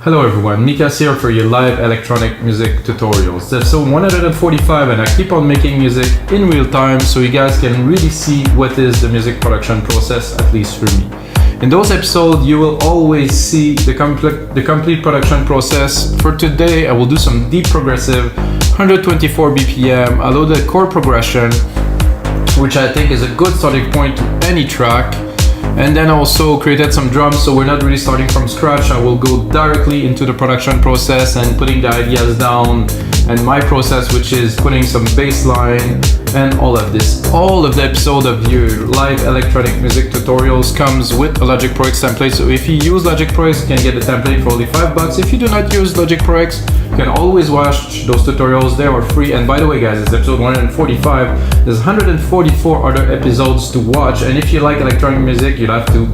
Hello everyone, Nikas here for your live electronic music tutorials. This is episode 145 and I keep on making music in real time so you guys can really see what is the music production process, at least for me. In those episodes, you will always see the complete production process. For today, I will do some deep progressive, 124 BPM, a loaded chord progression, which I think is a good starting point to any track. And then also created some drums, so we're not really starting from scratch. I will go directly into the production process and putting the ideas down, and my process, which is putting some bass line and all of this. All of the episode of your live electronic music tutorials comes with a Logic Pro X template. So if you use Logic Pro X, you can get the template for only $5. If you do not use Logic Pro X, you can always watch those tutorials. They are free. And by the way, guys, it's episode 145. There's 144 other episodes to watch. And if you like electronic music, you'll have to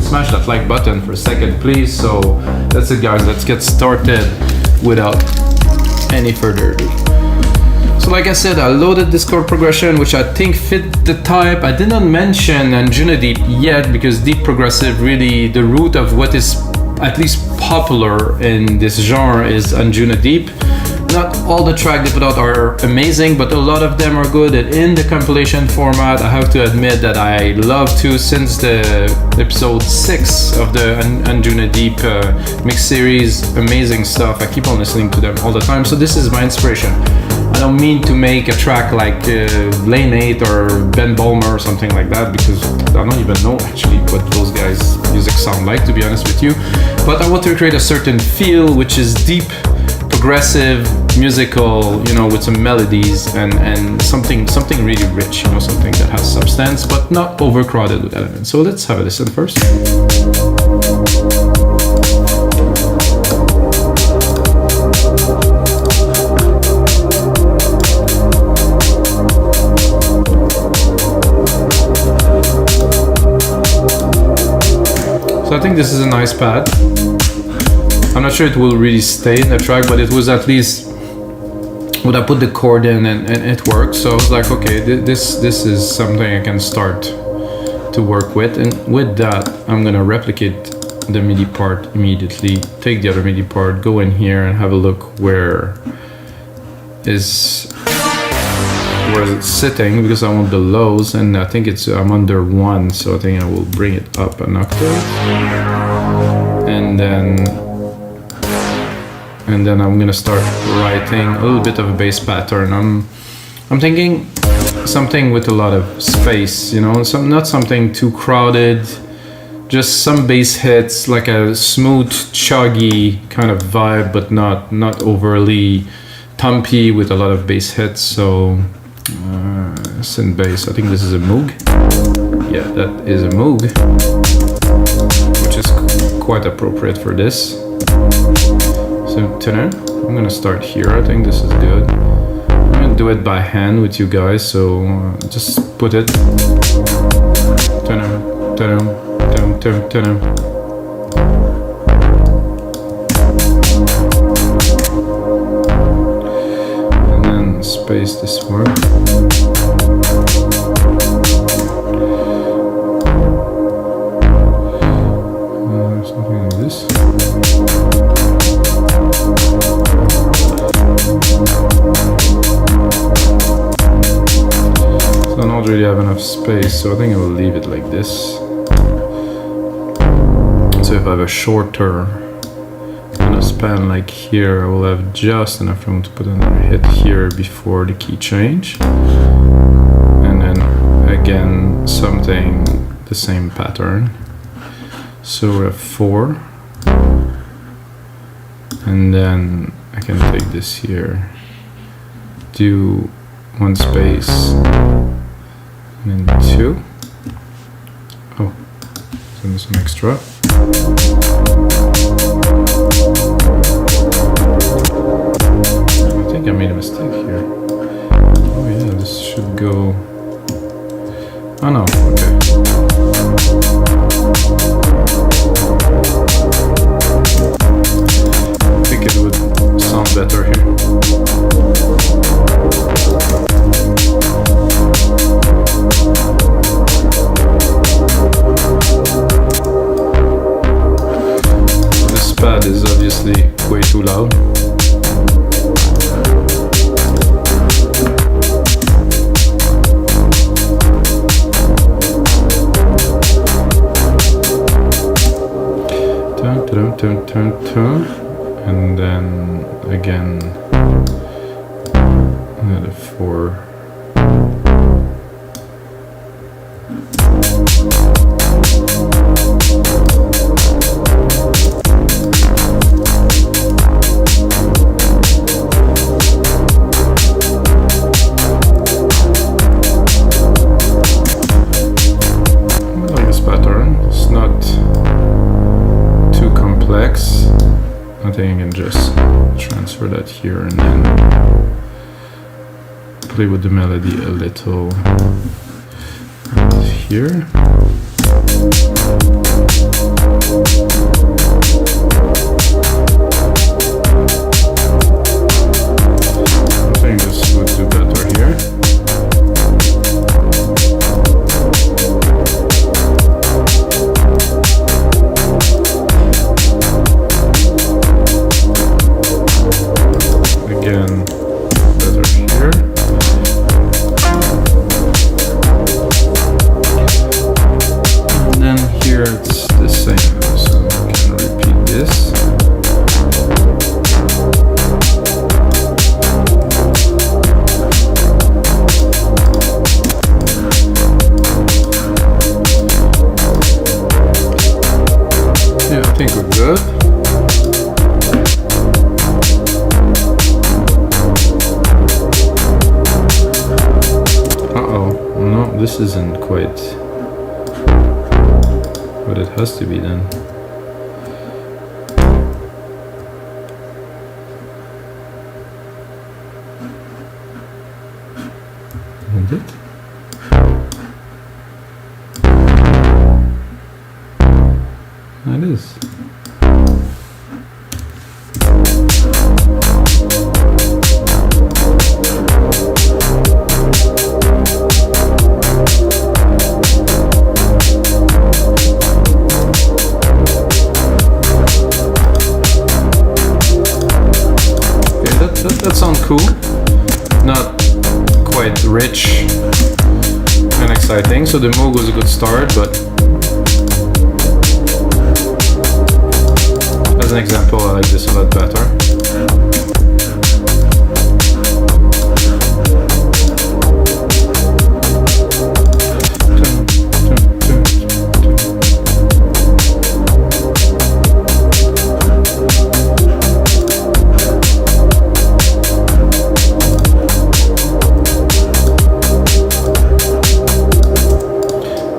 smash that like button for a second, please. So that's it, guys. Let's get started without any further ado. So like I said, I loaded this chord progression, which I think fit the type. I did not mention Anjunadeep yet because deep progressive, really the root of what is at least popular in this genre is Anjunadeep. Not all the tracks they put out are amazing, but a lot of them are good. And in the compilation format, I have to admit that I love to, since the episode 6 of the Anjunadeep mix series, amazing stuff. I keep on listening to them all the time. So this is my inspiration. I don't mean to make a track like Lane 8 or Ben Bulmer or something like that, because I don't even know actually what those guys' music sound like, to be honest with you. But I want to create a certain feel which is deep, progressive, musical, you know, with some melodies and something really rich, you know, something that has substance but not overcrowded with elements. So let's have a listen first. So I think this is a nice pad. I'm not sure it will really stay in the track, but it was at least what I put the chord in and it worked. So I was like, okay, this is something I can start to work with. And with that, I'm gonna replicate the MIDI part immediately, take the other MIDI part, go in here and have a look where it's sitting, because I want the lows, and I think I'm under 1, so I think I will bring it up an octave, and then I'm gonna start writing a little bit of a bass pattern. I'm thinking something with a lot of space, you know, not something too crowded, just some bass hits, like a smooth, chuggy kind of vibe, but not overly thumpy with a lot of bass hits. So synth bass, I think this is a Moog. Yeah, that is a Moog, which is quite appropriate for this. So tenor, I'm gonna start here. I think this is good. I'm gonna do it by hand with you guys, so just put it. Tenor, tenor, tenor, tenor, tenor. And then space this one. Something like this. So I don't really have enough space, so I think I will leave it like this. So if I have a shorter kind of span like here, I will have just enough room to put another hit here before the key change. And then again, something the same pattern. So we have 4. And then I can take this here, do 1 space, and then 2. Oh, so there's some extra. I think I made a mistake here. Oh yeah, this should go. Oh no, okay. I think it would sound better here. obviously way too loud. Turn, and then again another 4. I think I can just transfer that here and then play with the melody a little here. I think this would do better here. This isn't quite what it has to be then. Isn't it? It is. That sounds cool. Not quite rich and exciting, so the Moog was a good start, but as an example, I like this a lot better.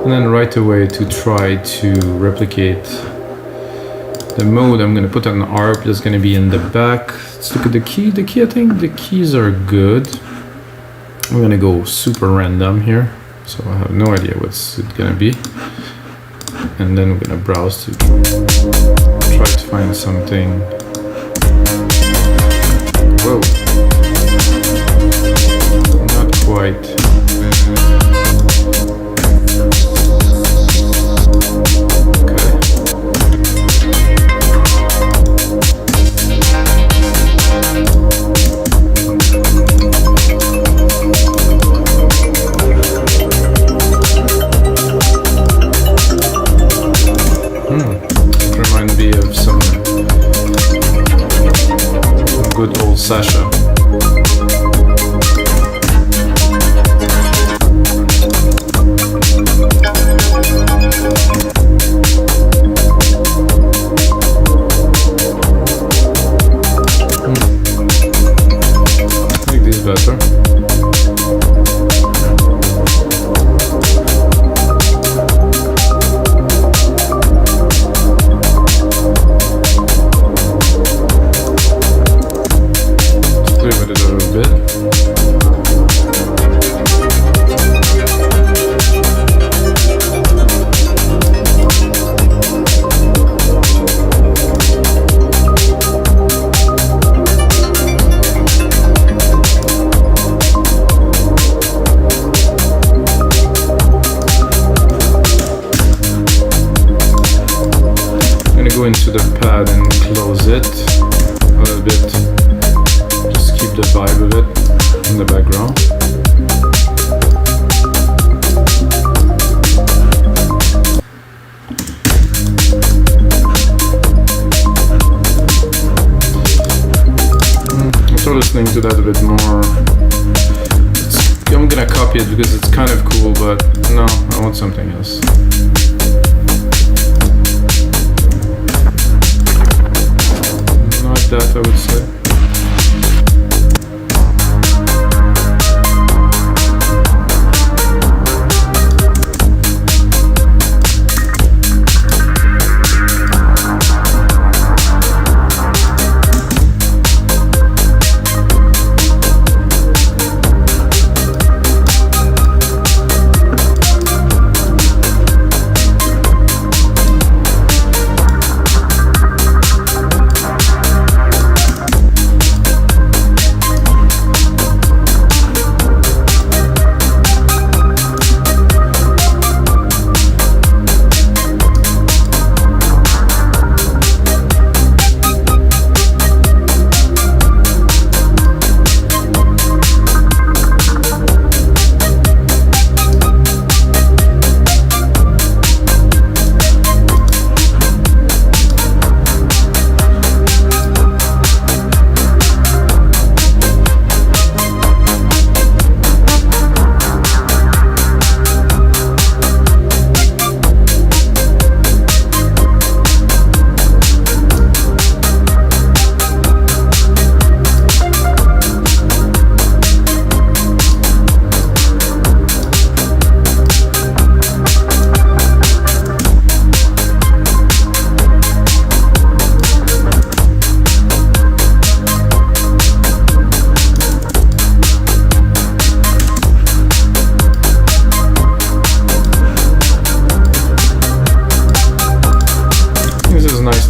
And then right away to try to replicate the mode, I'm going to put an ARP that's going to be in the back. Let's look at the key. The key, I think the keys are good. I'm going to go super random here, so I have no idea what's it going to be. And then we're going to browse to try to find something. Whoa. Not quite. Good old Sasha. I think this is better. the background. I'm listening to that a bit more. I'm gonna copy it because it's kind of cool, but no, I want something else. Like that, I would say.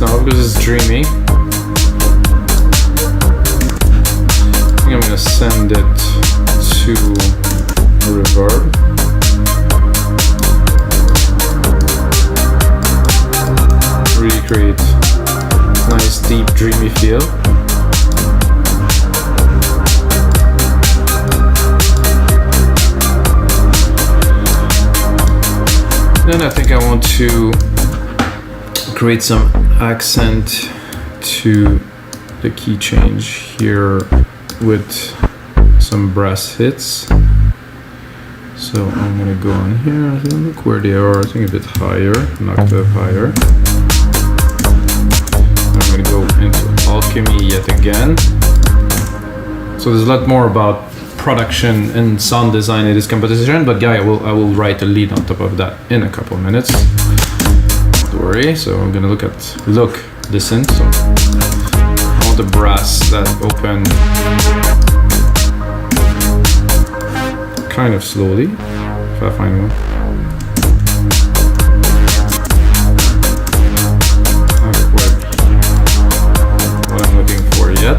Now because it's dreamy, I think I'm gonna send it to reverb. Really create nice deep dreamy feel. Then I think I want to create some accent to the key change here with some brass hits. So I'm gonna go on here, look where they are, I think a bit higher, an octave higher. I'm gonna go into alchemy yet again. So there's a lot more about production and sound design in this composition, but I will write a lead on top of that in a couple of minutes. Don't worry. So I'm gonna listen. So I want the brass that open kind of slowly, if I find one. Not quite what I'm looking for yet.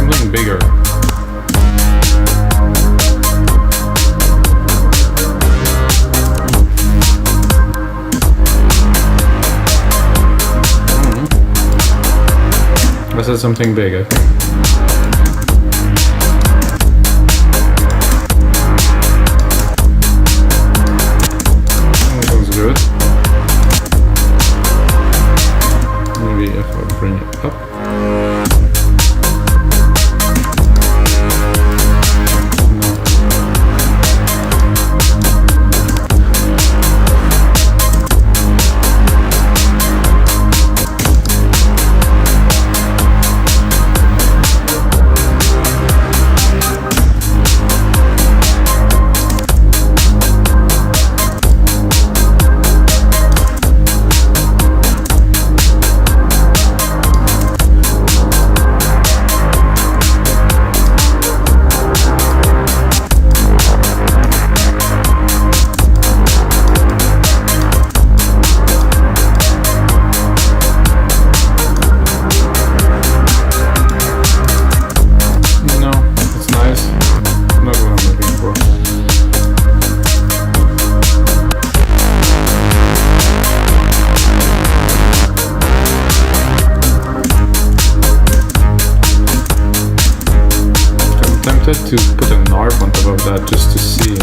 Something bigger. I said something big, I think. That sounds good. Maybe if I bring it up. tempted to put an harp on top of that just to see.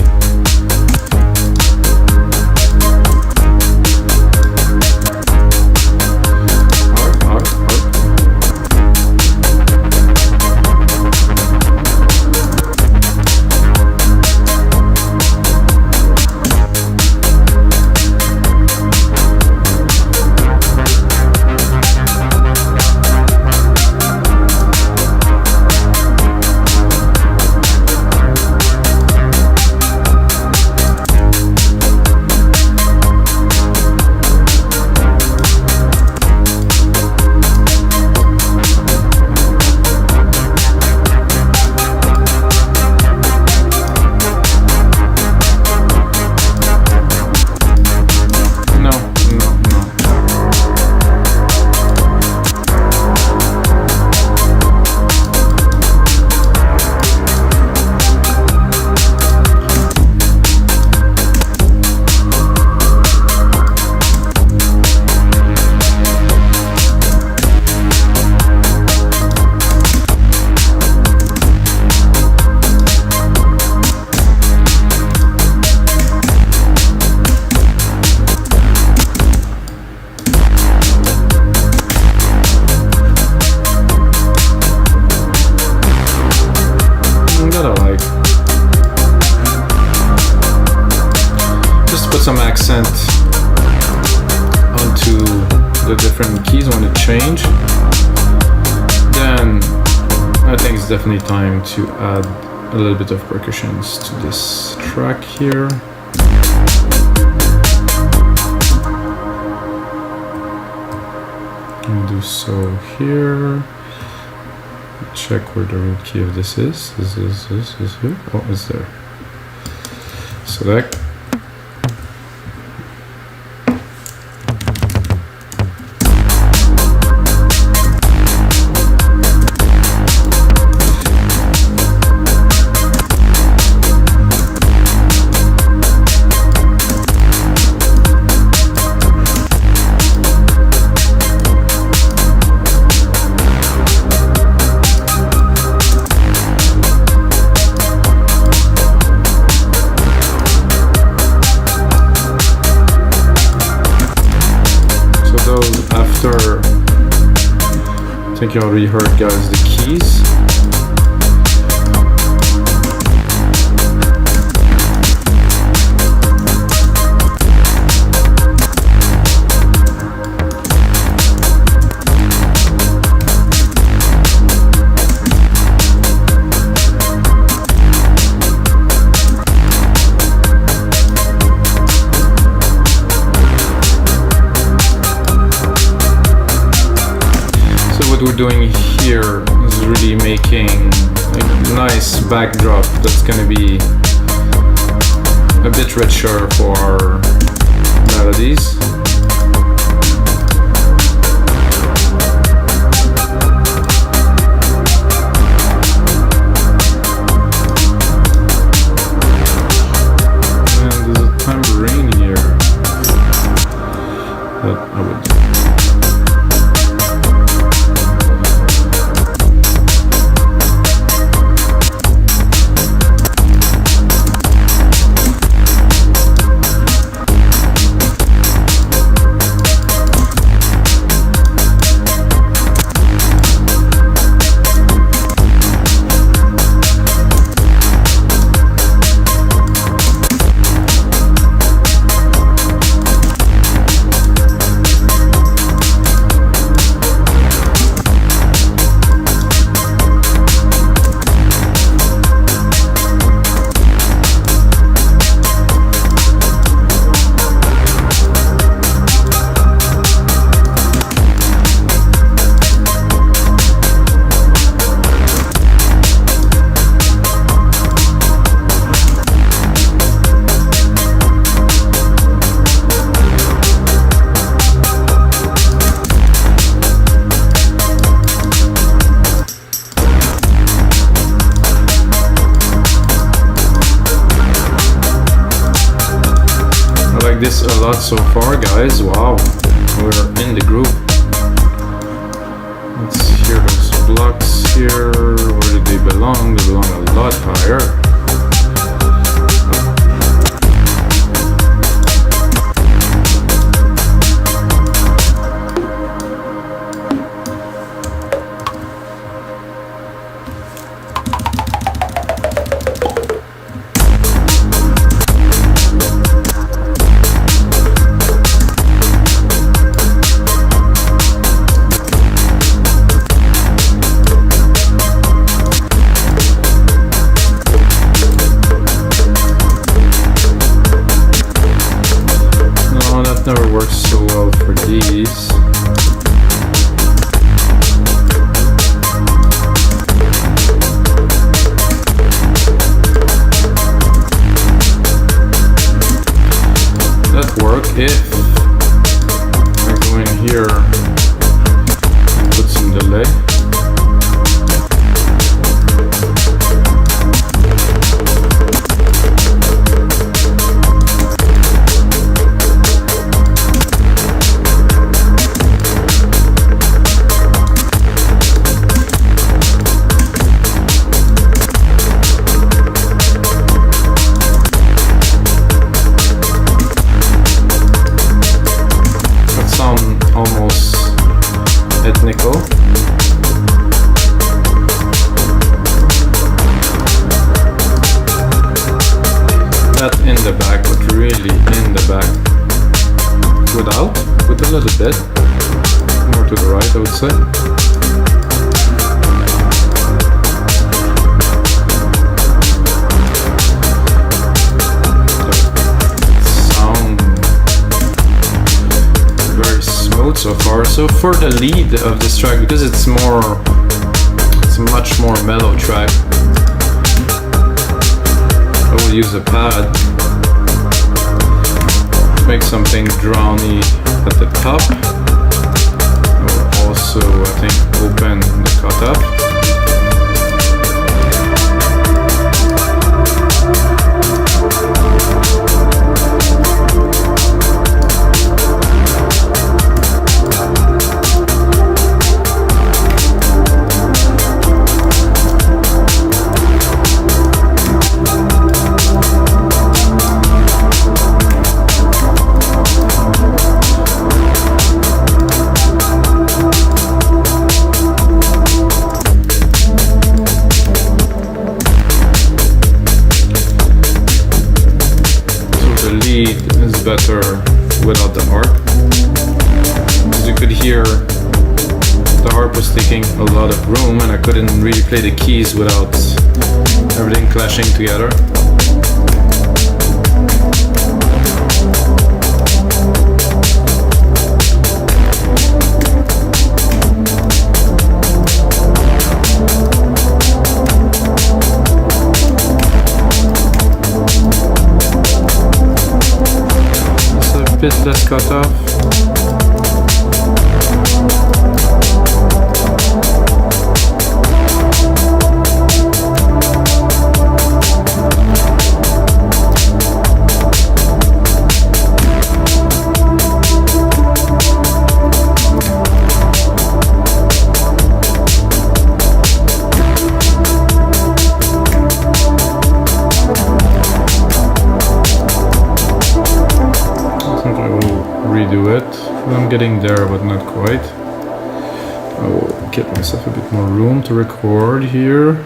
Some accent onto the different keys when it change, then I think it's definitely time to add a little bit of percussions to this track here. And do so here. Check where the root key of this is. This is here. Oh, it's there. Select. I think you already heard, guys, the keys. What we're doing here is really making a nice backdrop that's going to be a bit richer for our melodies. And there's a tambourine here that I would do. This a lot so far, guys. Wow, we're in the groove. Let's hear those. blocks here, where do they belong? They belong a lot higher. Never works so well for these. That work if I go in here and put some delay. Almost ethnical. Not in the back, but really in the back. With a little bit more to the right, I would say. So far. So for the lead of this track, because it's a much more mellow track, I will use a pad to make something drowny at the top. I will also, I think, open the cutoff. Is better without the harp. As you could hear, the harp was taking a lot of room and I couldn't really play the keys without everything clashing together. Bit less cut off. Redo it. I'm getting there, but not quite. I will get myself a bit more room to record here.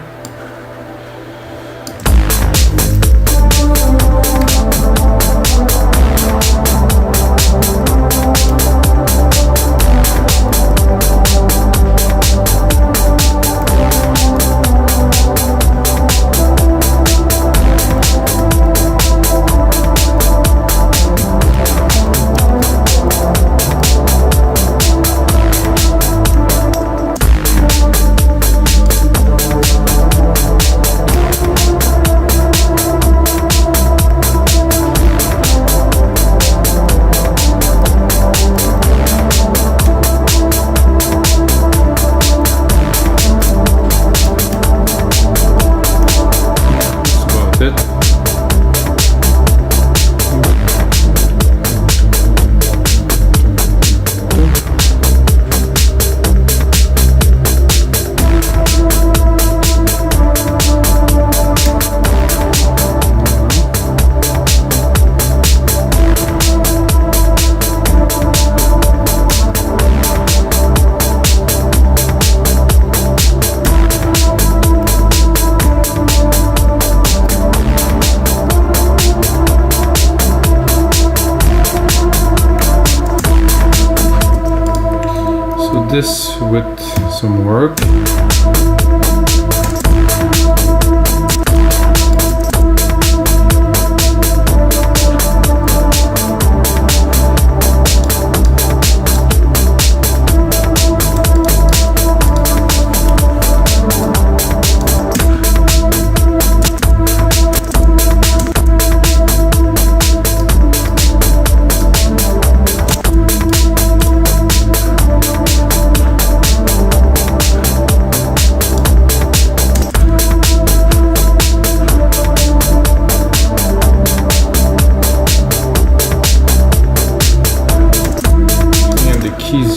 this with some work.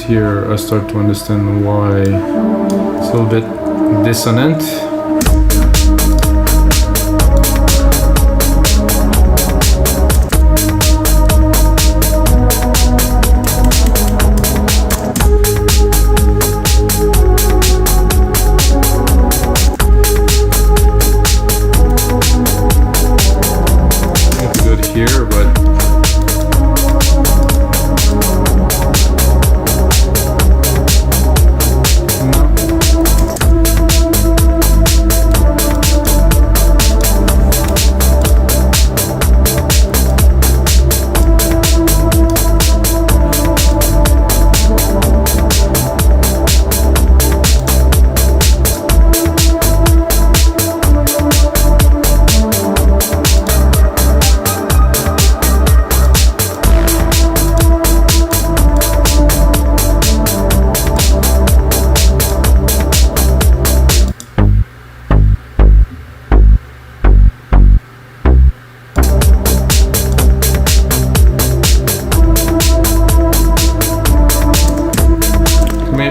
Here I start to understand why it's a little bit dissonant. It's good here, but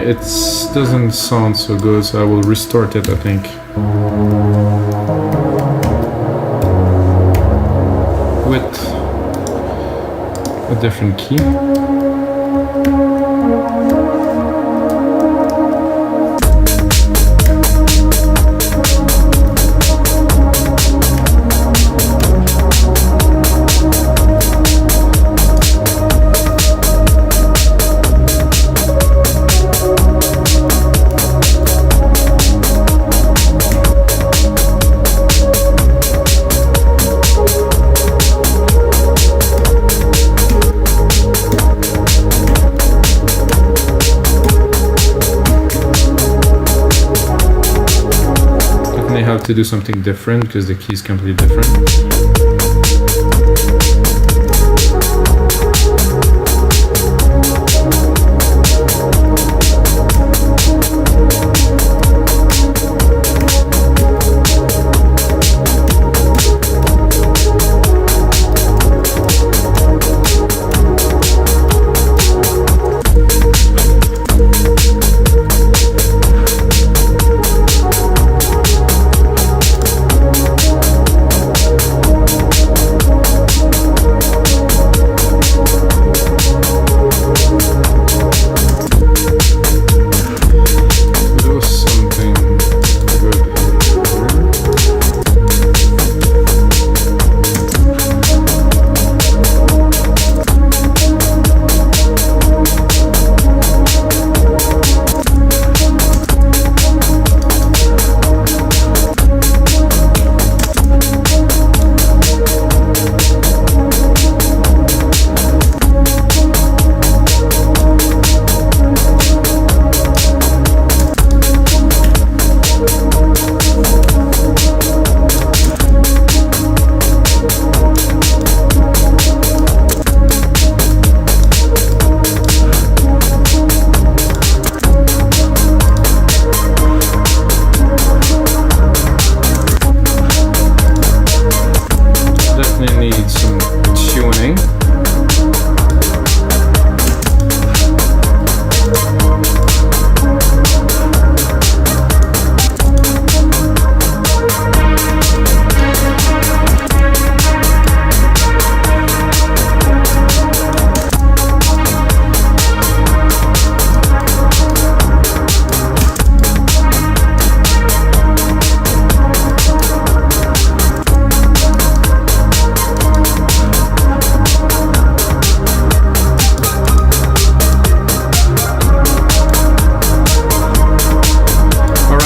it doesn't sound so good, so I will restart it, I think. With a different key. To do something different because the key is completely different.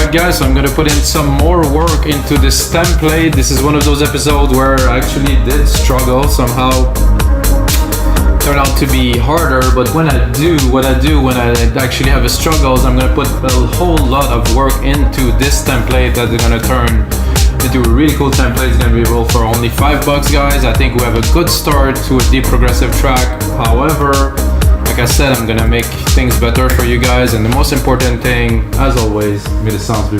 Alright guys, so I'm gonna put in some more work into this template. This is one of those episodes where I actually did struggle somehow. Turned out to be harder, but when I do when I actually have a struggles, I'm gonna put a whole lot of work into this template that is gonna turn into a really cool template. It's gonna be available for only $5, guys. I think we have a good start to a deep progressive track. However, like I said, I'm gonna make things better for you guys, and the most important thing, as always, may the sounds be